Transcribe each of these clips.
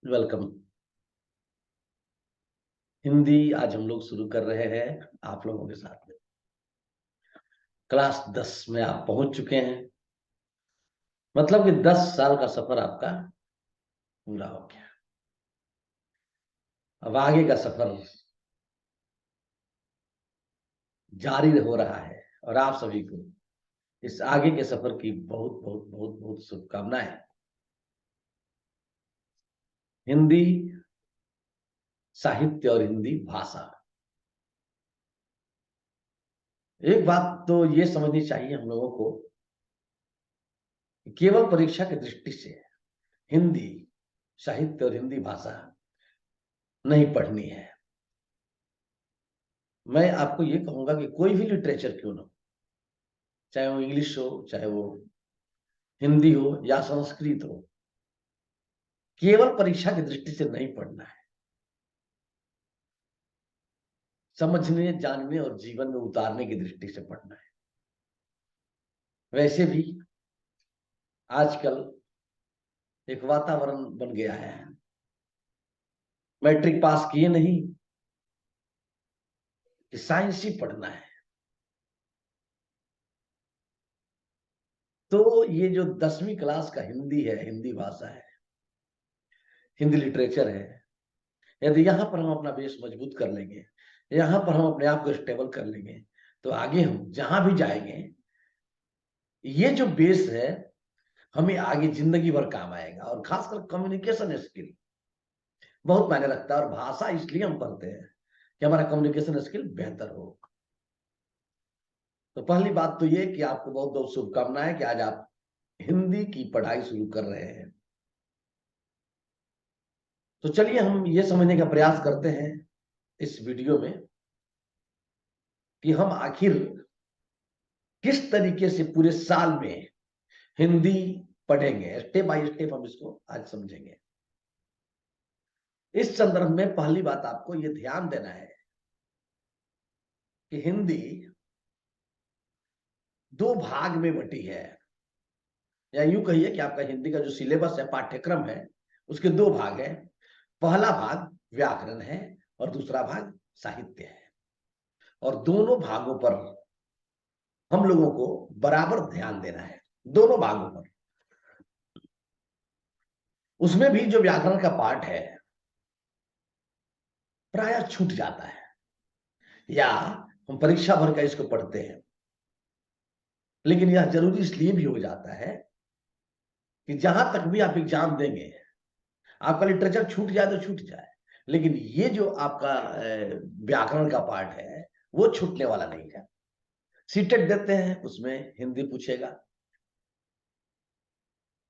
Welcome. Hindi आज हम लोग शुरू कर रहे हैं आप लोगों के साथ में। क्लास 10 में आप पहुंच चुके हैं, मतलब कि 10 साल का सफर आपका पूरा हो गया। अब आगे का सफर जारी हो रहा है और आप सभी को इस आगे के सफर की बहुत बहुत बहुत बहुत शुभकामनाएं। हिंदी साहित्य और हिंदी भाषा, एक बात तो ये समझनी चाहिए हम लोगों को, केवल परीक्षा की दृष्टि से हिंदी साहित्य और हिंदी भाषा नहीं पढ़नी है। मैं आपको ये कहूंगा कि कोई भी लिटरेचर क्यों ना हो, चाहे वो इंग्लिश हो, चाहे वो हिंदी हो या संस्कृत हो, केवल परीक्षा की दृष्टि से नहीं पढ़ना है। समझने, जानने और जीवन में उतारने की दृष्टि से पढ़ना है। वैसे भी आजकल एक वातावरण बन गया है, मैट्रिक पास किए नहीं कि साइंस ही पढ़ना है। तो ये जो 10वीं क्लास का हिंदी है, हिंदी भाषा है, हिंदी लिटरेचर है, यदि यहां पर हम अपना बेस मजबूत कर लेंगे, यहां पर हम अपने आप को स्टेबल कर लेंगे, तो आगे हम जहां भी जाएंगे, ये जो बेस है हमें आगे जिंदगी भर काम आएगा। और खासकर कम्युनिकेशन स्किल बहुत मायने रखता है, और भाषा इसलिए हम पढ़ते हैं कि हमारा कम्युनिकेशन स्किल बेहतर हो। तो पहली बात तो ये कि आपको बहुत बहुत शुभकामनाएं कि आज आप हिंदी की पढ़ाई शुरू कर रहे हैं। तो चलिए हम ये समझने का प्रयास करते हैं इस वीडियो में कि हम आखिर किस तरीके से पूरे साल में हिंदी पढ़ेंगे। स्टेप बाय स्टेप हम इसको आज समझेंगे। इस संदर्भ में पहली बात आपको यह ध्यान देना है कि हिंदी दो भाग में बटी है, या यूं कहिए कि आपका हिंदी का जो सिलेबस है, पाठ्यक्रम है, उसके दो भाग है। पहला भाग व्याकरण है और दूसरा भाग साहित्य है। और दोनों भागों पर हम लोगों को बराबर ध्यान देना है, दोनों भागों पर। उसमें भी जो व्याकरण का पाठ है प्राय छूट जाता है, या हम परीक्षा भर का इसको पढ़ते हैं, लेकिन यह जरूरी इसलिए भी हो जाता है कि जहां तक भी आप एग्जाम देंगे, आपका लिटरेचर छूट जाए तो छूट जाए, लेकिन ये जो आपका व्याकरण का पार्ट है वो छूटने वाला नहीं है। सीटेट देते हैं, उसमें हिंदी पूछेगा।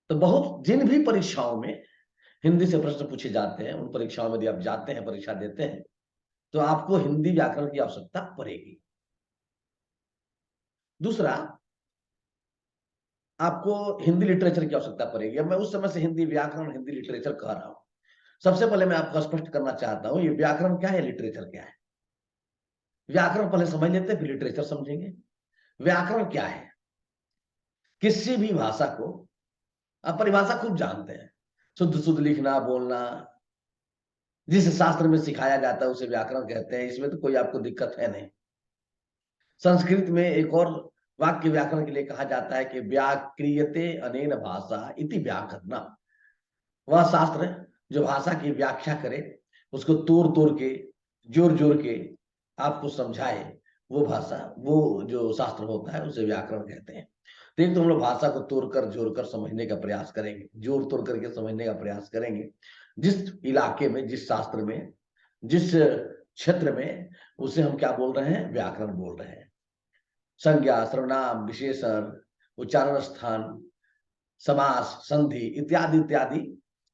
तो बहुत जिन भी परीक्षाओं में हिंदी से प्रश्न पूछे जाते हैं, उन परीक्षाओं में यदि आप जाते हैं, परीक्षा देते हैं, तो आपको हिंदी व्याकरण की आवश्यकता पड़ेगी। दूसरा, आपको हिंदी लिटरेचर की आवश्यकता पड़ेगी। अब मैं उस समय से हिंदी व्याकरण, हिंदी लिटरेचर कह रहा हूं। सबसे पहले मैं आपको स्पष्ट करना चाहता हूं, ये व्याकरण क्या है, लिटरेचर क्या है। व्याकरण पहले समझ लेते हैं, फिर लिटरेचर समझेंगे। व्याकरण क्या है? किसी भी भाषा को आप परिभाषा खूब जानते हैं, शुद्ध शुद्ध लिखना, बोलना, जिस शास्त्र में सिखाया जाता है उसे व्याकरण कहते हैं। इसमें तो कोई आपको दिक्कत है नहीं। संस्कृत में एक और वाक्य व्याकरण के लिए कहा जाता है कि व्याक्रियते अनेन भाषा इति व्याकरणम। वह शास्त्र जो भाषा की व्याख्या करे, उसको तोड़ तोड़ के, जोड़ जोड़ के आपको समझाए, वो भाषा, वो जो शास्त्र होता है उसे व्याकरण कहते हैं। तो एक तो हम लोग भाषा को तोड़कर जोड़कर समझने का प्रयास करेंगे, जोड़ तोड़ करके समझने का प्रयास करेंगे। जिस इलाके में, जिस शास्त्र में, जिस क्षेत्र में, उसे हम क्या बोल रहे हैं, व्याकरण बोल रहे हैं। संज्ञा, सर्वनाम, विशेषण, उच्चारण स्थान, समास, संधि इत्यादि इत्यादि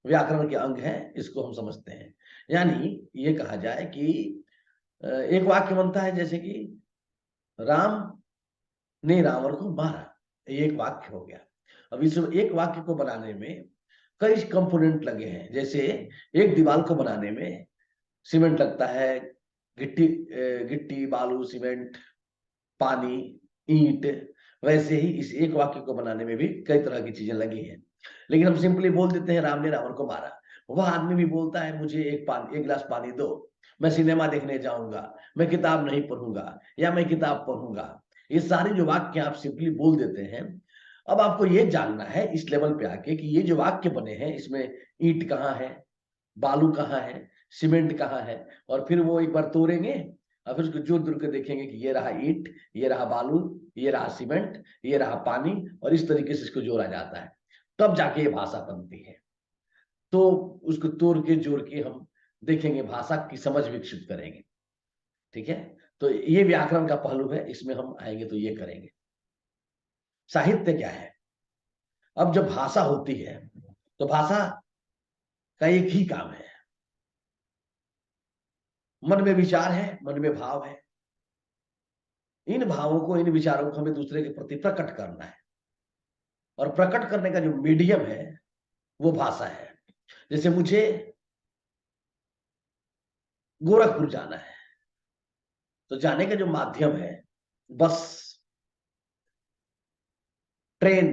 व्याकरण के अंग हैं, इसको हम समझते हैं। यानी ये कहा जाए कि एक वाक्य बनता है जैसे कि राम ने रावण को मारा, ये एक वाक्य हो गया। अब इस एक वाक्य को बनाने में कई कंपोनेंट लगे हैं। जैसे एक दीवार को बनाने में सीमेंट लगता है, गिट्टी गिट्टी, बालू, सीमेंट, पानी, ईंट, वैसे ही इस एक वाक्य को बनाने में भी कई तरह की चीजें लगी हैं। लेकिन हम सिंपली बोल देते हैं राम ने रावण को मारा। वह आदमी भी बोलता है मुझे एक गिलास पानी दो, मैं सिनेमा देखने जाऊंगा, मैं किताब नहीं पढ़ूंगा, या मैं किताब पढ़ूंगा। ये सारे जो वाक्य आप सिंपली बोल देते हैं। अब आपको ये जानना है इस लेवल पे आके कि ये जो वाक्य बने हैं इसमें ईंट कहाँ है, बालू कहाँ है, सीमेंट कहाँ है, और फिर वो एक बार तोड़ेंगे और फिर उसको जोड़ जोड़ के देखेंगे कि ये रहा ईंट, ये रहा बालू, ये रहा सीमेंट, ये रहा पानी, और इस तरीके से इसको जोड़ा जाता है, तब जाके ये भाषा बनती है। तो उसको तोड़ के जोड़ के हम देखेंगे, भाषा की समझ विकसित करेंगे। ठीक है, तो ये व्याकरण का पहलू है, इसमें हम आएंगे तो ये करेंगे। साहित्य क्या है? अब जब भाषा होती है तो भाषा का एक ही काम है, मन में विचार है, मन में भाव है, इन भावों को, इन विचारों को हमें दूसरे के प्रति प्रकट करना है, और प्रकट करने का जो मीडियम है वो भाषा है। जैसे मुझे गोरखपुर जाना है, तो जाने का जो माध्यम है, बस, ट्रेन,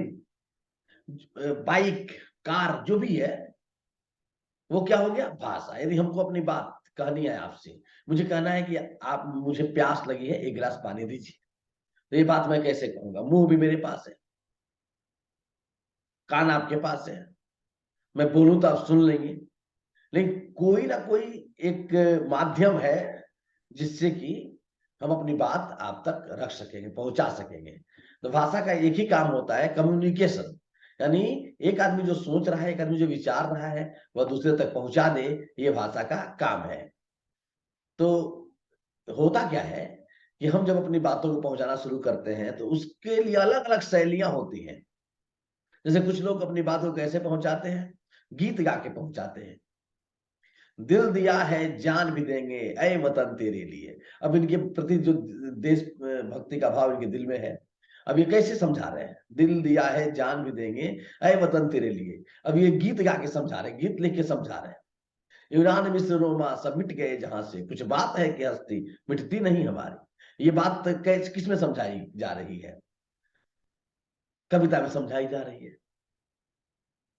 बाइक, कार, जो भी है, वो क्या हो गया? भाषा। यदि हमको अपनी बात कहनी है आपसे, मुझे कहना है कि आप, मुझे प्यास लगी है, एक गिलास पानी दीजिए, तो ये बात मैं कैसे कहूंगा? मुंह भी मेरे पास है, कान आपके पास है, मैं बोलूं तो आप सुन लेंगे, लेकिन कोई ना कोई एक माध्यम है जिससे कि हम अपनी बात आप तक रख सकेंगे, पहुंचा सकेंगे। तो भाषा का एक ही काम होता है, कम्युनिकेशन, यानी एक आदमी जो सोच रहा है, एक आदमी जो विचार रहा है, वह दूसरे तक पहुंचा दे, ये भाषा का काम है। तो होता क्या है कि हम जब अपनी बातों को पहुंचाना शुरू करते हैं तो उसके लिए अलग अलग शैलियां होती हैं। जैसे कुछ लोग अपनी बात को कैसे पहुंचाते हैं? गीत गा के पहुंचाते हैं। दिल दिया है जान भी देंगे ऐ वतन तेरे लिए। अब इनके प्रति जो देश भक्ति का भाव इनके दिल में है, अब ये कैसे समझा रहे हैं? दिल दिया है जान भी देंगे ऐ वतन तेरे लिए। अब ये गीत गा के समझा रहे हैं, गीत लिख के समझा रहे हैं। यूनान मिस्र रोमा सब मिट गए जहां से, कुछ बात है कि हस्ती मिटती नहीं हमारी। ये बात कैसे, किस में समझाई जा रही है? कविता में समझाई जा रही है।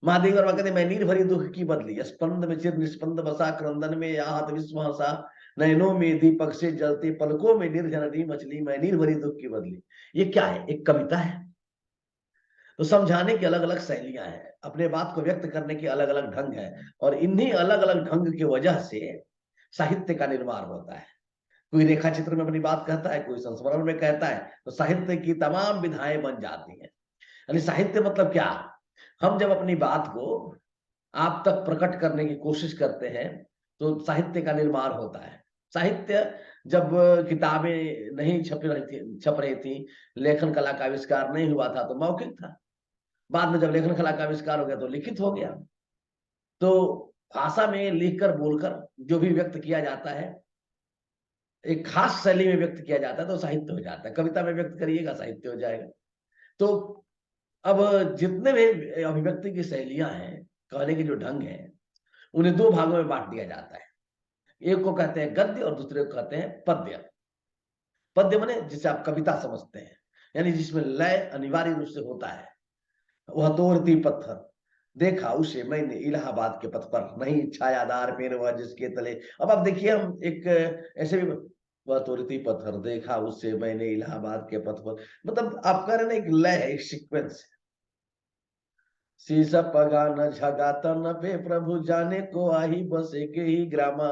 महादेव वर्मा कहते मैं नीर भरी दुख की बदली, स्पंद में चिर निस्पंद बसा, क्रंदन में आहत विश्वासा, नयनों में दीपक से जलते, पलकों में निर्जन री मछली, मैं नीर भरी दुख की बदली। ये क्या है? एक कविता है। तो समझाने की अलग अलग शैलियां हैं, अपने बात को व्यक्त करने के अलग अलग ढंग है, और इन्हीं अलग अलग ढंग की वजह से साहित्य का निर्माण होता है। कोई रेखा चित्र में अपनी बात कहता है, कोई संस्मरण में कहता है, तो साहित्य की तमाम विधाएं बन जाती हैं। यानी साहित्य मतलब क्या? हम जब अपनी बात को आप तक प्रकट करने की कोशिश करते हैं तो साहित्य का निर्माण होता है। साहित्य, जब किताबें नहीं छप रही थी, लेखन कला का आविष्कार नहीं हुआ था, तो मौखिक था। बाद में जब लेखन कला का आविष्कार हो गया तो लिखित हो गया। तो भाषा में लिखकर बोलकर जो भी व्यक्त किया जाता है, एक खास शैली में व्यक्त किया जाता है, तो साहित्य हो जाता है। कविता में व्यक्त करिएगा, साहित्य हो जाएगा। तो अब जितने भी अभिव्यक्ति की शैलियां हैं, कहने के जो ढंग है, उन्हें दो भागों में बांट दिया जाता है। एक को कहते हैं गद्य और दूसरे को कहते हैं पद्य। पद्य माने जिसे आप कविता समझते हैं, यानी जिसमें लय अनिवार्य रूप से होता है। वह तोड़ती पत्थर देखा उसे मैंने इलाहाबाद के पथ पर, नहीं छायादार पेड़ वह जिसके तले। अब आप देखिए, हम एक ऐसे भी, वह तोड़ती पत्थर देखा उससे मैंने इलाहाबाद के पथ पर, मतलब आप कह रहे ना, एक लय है, एक सीक्वेंस है। शीश पगा न झगा तन पे प्रभु जाने को आही बस एक ही ग्रामा,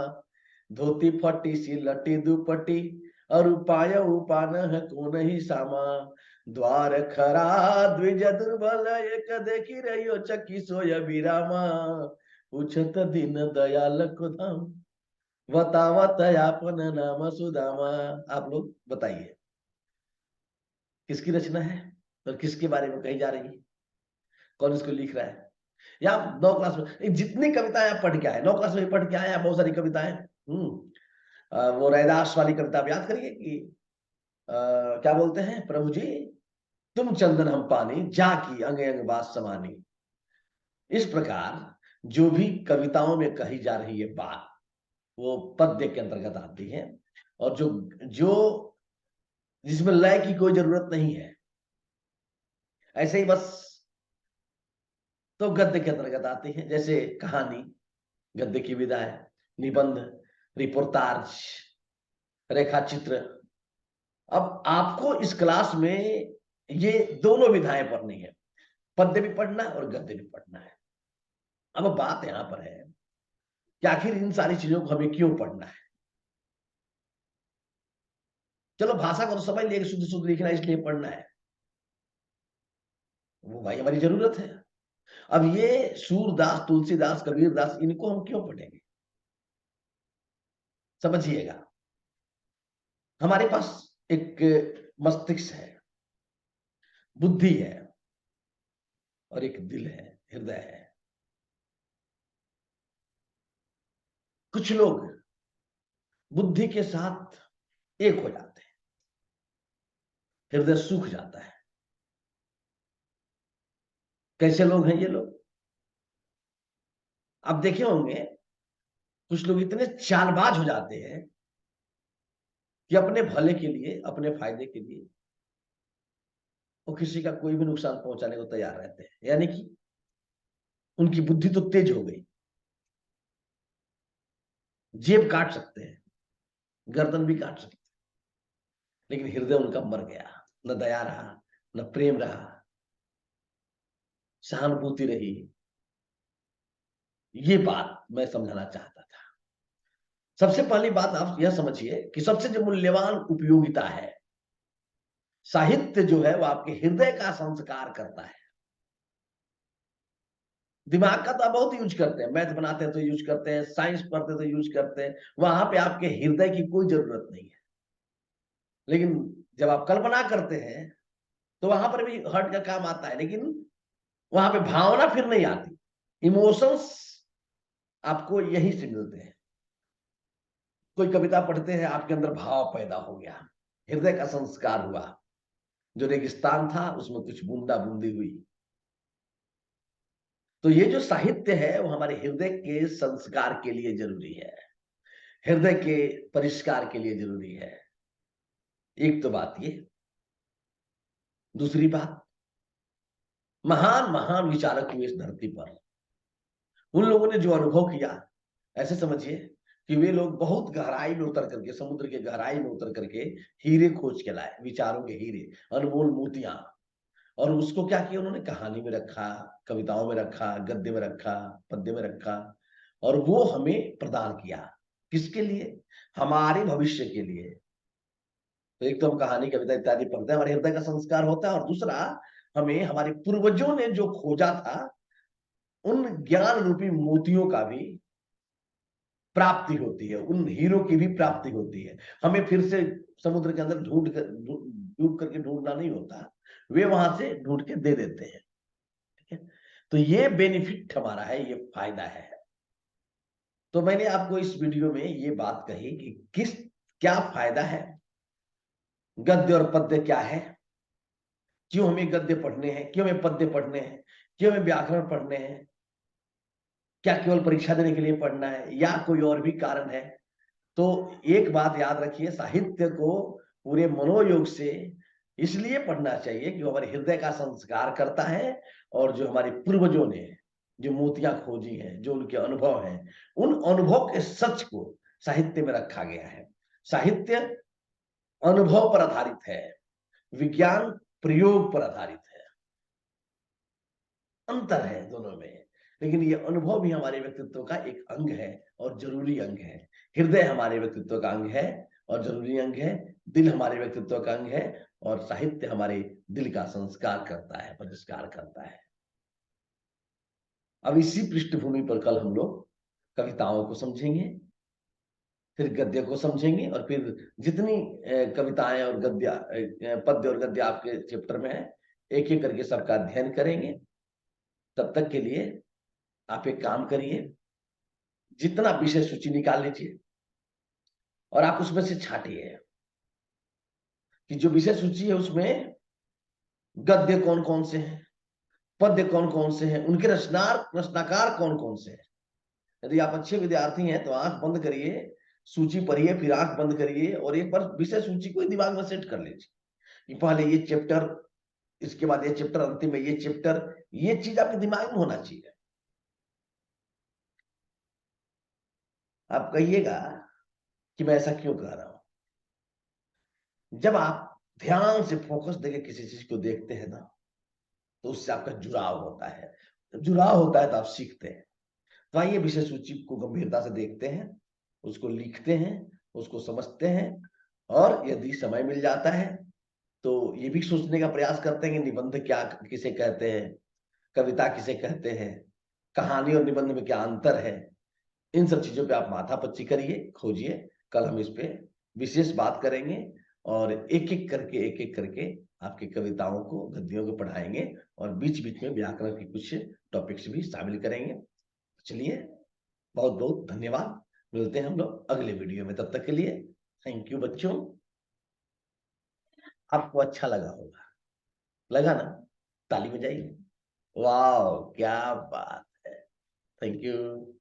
धोती फटी सी लटी दुपट्टी और उपाय उपान है कौन ही सामा, द्वार खरा द्विज दुर्बल एक देखी रहियो चकी सोय विरामा, पूछत दिन दयाल को धाम, बतावत आपन नाम सुदामा। आप लोग बताइए किसकी रचना है और किसके बारे में कही जा रही है? कौन इसको लिख रहा है? या 9 क्लास में जितनी कविताएं आप पढ़ के आए, 9 क्लास में पढ़ के आए आप बहुत सारी कविताएं। वो रैदास वाली कविता आप याद करिए कि क्या बोलते हैं प्रभु जी, तुम चंदन हम पानी जा की अंग अंग बात समानी। इस प्रकार जो भी कविताओं में कही जा रही है बात, वो पद्य के अंतर्गत आती है। और जो जो जिसमें लय की कोई जरूरत नहीं है, ऐसे ही बस। तो गद्य के अंतर्गत आती है, जैसे कहानी गद्य की विधा है, निबंध, रिपोर्टाज, रेखाचित्र। अब आपको इस क्लास में ये दोनों विधाएं पढ़नी है, पद्य भी पढ़ना है और गद्य भी पढ़ना है। अब बात यहां पर है कि आखिर इन सारी चीजों को हमें क्यों पढ़ना है। चलो भाषा को तो समझ लिया कि शुद्ध शुद्ध लिखना इसलिए पढ़ना है, वो भाई हमारी जरूरत है। अब ये सूरदास, तुलसीदास, कबीरदास, इनको हम क्यों पढ़ेंगे, समझिएगा। हमारे पास एक मस्तिष्क है, बुद्धि है और एक दिल है, हृदय है। कुछ लोग बुद्धि के साथ एक हो जाते हैं, हृदय सूख जाता है। कैसे लोग हैं ये लोग? आप देखे होंगे कुछ लोग इतने चालबाज हो जाते हैं कि अपने भले के लिए, अपने फायदे के लिए वो किसी का कोई भी नुकसान पहुंचाने को तैयार रहते हैं। यानी कि उनकी बुद्धि तो तेज हो गई, जेब काट सकते हैं, गर्दन भी काट सकते हैं, लेकिन हृदय उनका मर गया। न दया रहा, न प्रेम रहा, सहानुभूति रही। ये बात मैं समझाना चाहता था। सबसे पहली बात आप यह समझिए कि सबसे जो मूल्यवान उपयोगिता है, साहित्य जो है वो आपके हृदय का संस्कार करता है। दिमाग का तो आप बहुत यूज करते हैं, मैथ बनाते हैं तो यूज करते हैं, साइंस पढ़ते हैं तो यूज करते हैं, वहां पे आपके हृदय की कोई जरूरत नहीं है। लेकिन जब आप कल्पना करते हैं तो वहां पर भी हर्ट का काम आता है, लेकिन वहां पे भावना फिर नहीं आती। इमोशंस आपको यहीं से मिलते हैं। कोई कविता पढ़ते हैं, आपके अंदर भाव पैदा हो गया, हृदय का संस्कार हुआ। जो रेगिस्तान था उसमें कुछ बूंदा बूंदी हुई। तो ये जो साहित्य है वो हमारे हृदय के संस्कार के लिए जरूरी है, हृदय के परिष्कार के लिए जरूरी है। एक तो बात ये। दूसरी बात, महान महान विचारक हुए इस धरती पर, उन लोगों ने जो अनुभव किया, ऐसे समझिए कि वे लोग बहुत गहराई में उतर करके, समुद्र के गहराई में उतर करके हीरे खोज के लाए, विचारों के हीरे, अनमोल मोतियां। और उसको क्या किया उन्होंने, कहानी में रखा, कविताओं में रखा, गद्य में रखा, पद्य में रखा, और वो हमें प्रदान किया। किसके लिए? हमारे भविष्य के लिए। तो एक तो हम कहानी, कविता इत्यादि पढ़ते हैं, हमारे हृदय का संस्कार होता है, और दूसरा हमें हमारे पूर्वजों ने जो खोजा था उन ज्ञान रूपी मोतियों का भी प्राप्ति होती है, उन हीरो की भी प्राप्ति होती है। हमें फिर से समुद्र के अंदर डूब करके ढूंढना नहीं होता, वे वहां से ढूंढ के दे देते हैं। ठीक है, तो ये बेनिफिट हमारा है, ये फायदा है। तो मैंने आपको इस वीडियो में ये बात कही कि क्या फायदा है, गद्य और पद्य क्या है, क्यों हमें गद्य पढ़ने हैं, क्यों हमें पद्य पढ़ने हैं, क्यों हमें व्याकरण पढ़ने हैं, क्या केवल परीक्षा देने के लिए पढ़ना है या कोई और भी कारण है। तो एक बात याद रखिए, साहित्य को पूरे मनोयोग से इसलिए पढ़ना चाहिए कि वो हमारे हृदय का संस्कार करता है, और जो हमारे पूर्वजों ने जो मोतियां खोजी हैं, जो उनके अनुभव हैं, उन अनुभव के सच को साहित्य में रखा गया है। साहित्य अनुभव पर आधारित है, विज्ञान प्रयोग पर आधारित है। अंतर है दोनों में, लेकिन ये अनुभव भी हमारे व्यक्तित्व का एक अंग है और जरूरी अंग है। हृदय हमारे व्यक्तित्व का अंग है और जरूरी अंग है, दिल हमारे व्यक्तित्व का अंग है, और साहित्य हमारे दिल का संस्कार करता है, परिष्कार करता है। अब इसी पृष्ठभूमि पर कल हम लोग कविताओं को समझेंगे, फिर गद्य को समझेंगे, और फिर जितनी कविताएं और पद्य और गद्य आपके चैप्टर में है, एक एक करके सबका अध्ययन करेंगे। तब तक के लिए आप एक काम करिए, जितना विषय सूची निकाल लीजिए और आप उसमें से छांटिए कि जो विषय सूची है उसमें गद्य कौन कौन से हैं, पद्य कौन कौन से हैं, उनके रचनाकार कौन कौन से हैं। यदि आप अच्छे विद्यार्थी हैं तो आंख बंद करिए, सूची पढ़िए, फिर आंख बंद करिए और एक बार विषय सूची को दिमाग में सेट कर लीजिए कि पहले ये चैप्टर इसके बाद ये चैप्टर, अंतिम में ये चैप्टर, ये चीज आपके दिमाग में होना चाहिए। आप कहिएगा कि मैं ऐसा क्यों कह रहा हूं। जब आप ध्यान से फोकस देके किसी चीज को देखते हैं ना, तो उससे आपका जुड़ाव होता है। जब जुड़ाव होता है तो आप सीखते हैं। तो आइए विषय सूची को गंभीरता से देखते हैं, उसको लिखते हैं, उसको समझते हैं, और यदि समय मिल जाता है तो ये भी सोचने का प्रयास करते हैं कि निबंध क्या किसे कहते हैं, कविता किसे कहते हैं, कहानी और निबंध में क्या अंतर है। इन सब चीजों पे आप माथापच्ची करिए, खोजिए। कल हम इस पे विशेष बात करेंगे, और एक एक करके आपकी कविताओं को, गद्यों को पढ़ाएंगे, और बीच बीच में व्याकरण के कुछ टॉपिक्स भी शामिल करेंगे। चलिए, बहुत बहुत धन्यवाद। मिलते हैं हम लोग अगले वीडियो में, तब तक के लिए थैंक यू बच्चों। आपको अच्छा लगा होगा, लगा ना? ताली बजाइए। वाह, क्या बात है। Thank you.